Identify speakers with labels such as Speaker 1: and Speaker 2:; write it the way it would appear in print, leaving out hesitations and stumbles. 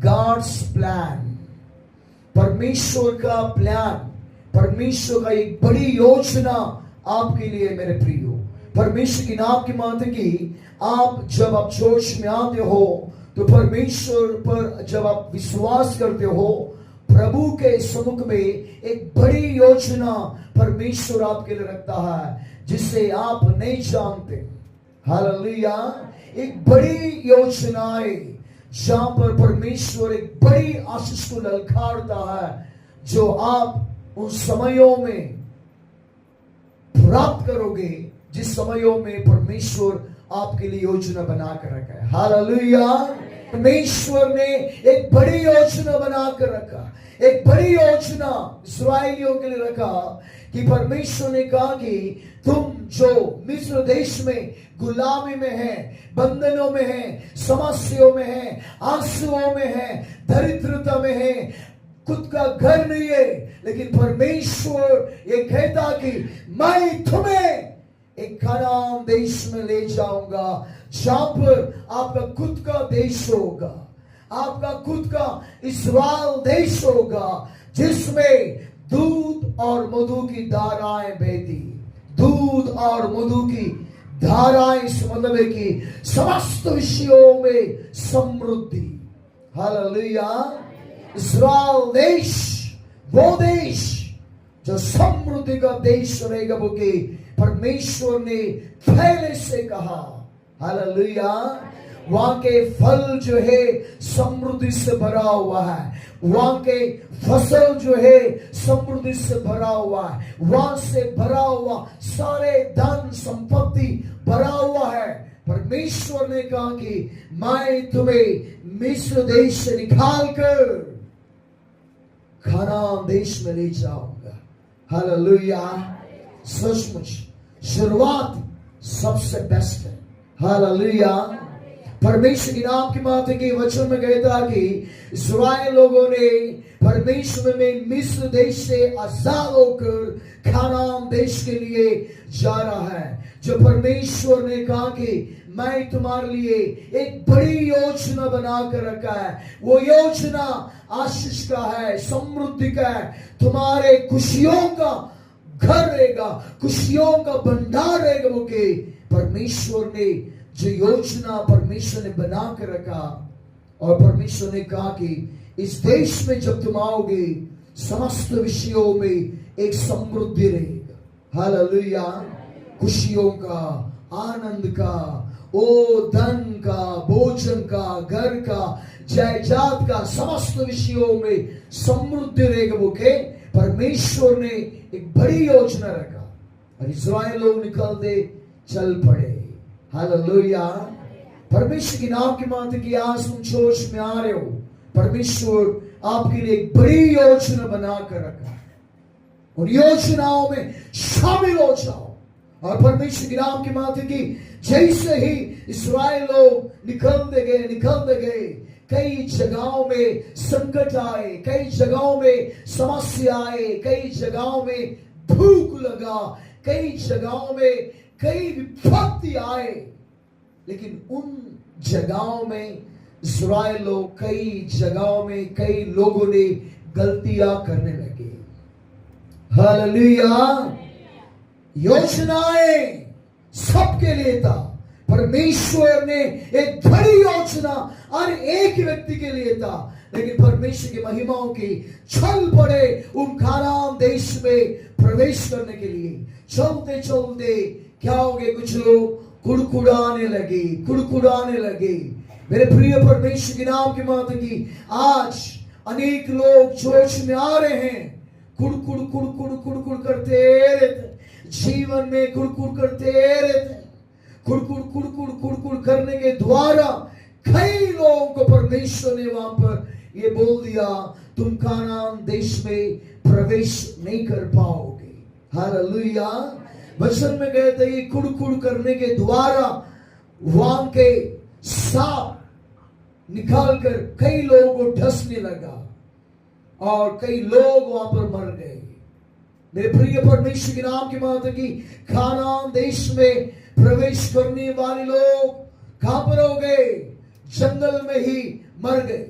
Speaker 1: God's plan, परमेश्वर का plan, परमेश्वर का एक बड़ी योजना आपके लिए मेरे प्रियो। परमेश्वर की नाम की मानते कि आप जब आप चर्च में आते हो तो परमेश्वर पर जब आप विश्वास करते हो, प्रभु के सम्मुख में एक बड़ी योजना परमेश्वर आपके लिए रखता है जिसे आप नहीं जानते। हालेलुया। एक बड़ी योजना है जहां पर परमेश्वर एक बड़ी आशीष को ललकारता है जो आप उन समयों में प्राप्त करोगे जिस समयों में परमेश्वर आपके लिए योजना बनाकर रखा है। हालेलुया। परमेश्वर ने एक बड़ी योजना बनाकर रखा, एक बड़ी योजना इस्राएलियों के लिए रखा कि परमेश्वर ने कहा कि तुम जो मिस्र देश में गुलामी में है, बंधनों में है, समस्याओं में है, आंसुओं में है, दरिद्रता में है, खुद का घर नहीं है, लेकिन परमेश्वर ये कहता कि मैं तुम्हें एक कनान देश में ले जाऊंगा जहां पर आपका खुद का देश होगा, आपका खुद का इस्राएल देश होगा जिसमें दूध और मधु की धाराएं बहती। दूध और मधु की धाराएं इस मतलब है कि समस्त विषयों में समृद्धि। हालेलुया। इस्राएल देश वो देश जो समृद्धि का देश रहेगा, वो कि परमेश्वर ने पहले से कहा। हालेलुया। वहां के फल जो है समृद्धि से भरा हुआ है, वहां के फसल जो है समृद्धि से भरा हुआ है, वहां से भरा हुआ सारे धन संपत्ति भरा हुआ है। परमेश्वर ने कहा कि मैं तुम्हें मिस्र देश से निकाल कर कनान देश में ले जाऊंगा। हालेलुया। सचमुच शुरुआत सबसे बेस्ट है। हालेलुया। परमेश्वर की नाम की माते के वचन में कहता कि इस्राएल लोगों ने परमेश्वर में मिस्र देश से आजाद होकर कनान देश के लिए जा रहा है। जो परमेश्वर ने कहा कि मैं तुम्हारे लिए एक बड़ी योजना बना कर रखा है, वो योजना आशीष का है, समृद्धि का है, तुम्हारे खुशियों का घर रहेगा, खुशियों का भंडार रहेगा। वो के परमेश्वर ने जो योजना परमेश्वर ने बना कर रखा, और परमेश्वर ने कहा कि इस देश में जब तुम आओगे समस्त विषयों में एक समृद्धि रहेगा। हालेलुया। खुशियों का, आनंद का, ओ धन का, भोजन का, घर का, जायदाद का, समस्त विषयों में समृद्धि रहेगा। वो के परमेश्वर ने एक बड़ी योजना रखा और इस्राएल लोग निकलते चल पड़े। हालेलुया। परमेश्वर की नाम की माते की आज तुम चर्च में आ रहे हो, परमेश्वर आपके लिए एक बड़ी योजना बना कर रखा। उन योजनाओं में शामिल हो जाओ। और परमेश्वर की नाम की माते की जैसे ही इस्राएल लोग निकलते गए, कई जगहों में संकट आए, कई जगहों में समस्या आए, कई जगहों में भूख लगा, कई जगहों में कई विपत्ति आए, लेकिन उन जगहों में इस्राएल लोग, कई जगहों में कई लोगों ने गलतियां करने लगे। हालेलुया। योजनाएं सबके लिए था, परमेश्वर ने एक बड़ी योजना हर एक व्यक्ति के लिए था, लेकिन परमेश्वर की महिमाओं की चल पड़े उन कनान देश में प्रवेश करने के लिए। चलते चलते क्या हो गए, कुछ लोग कुड़कुड़ाने लगे। मेरे प्रिय परमेश्वर के नाम की बात की आज अनेक लोग चर्च में आ रहे हैं, कुड़कुड़ करते रहते, जीवन में कुड़कुड़ करते रहते। कुड़कुड़ करने के द्वारा कई लोगों को परमेश्वर ने वहां पर ये बोल दिया, तुम कनान देश में प्रवेश नहीं कर पाओगे। हालेलुया। वचन में कहते हैं कुड़कुड़ करने के द्वारा वहां के सांप निकालकर कई लोगों को डसने लगा और कई लोग वहां पर मर गए। मेरे प्रिय परमेश्वर के नाम की बात है कि कनान देश में प्रवेश करने वाले लोग कहां पर हो गए, जंगल में ही मर गए।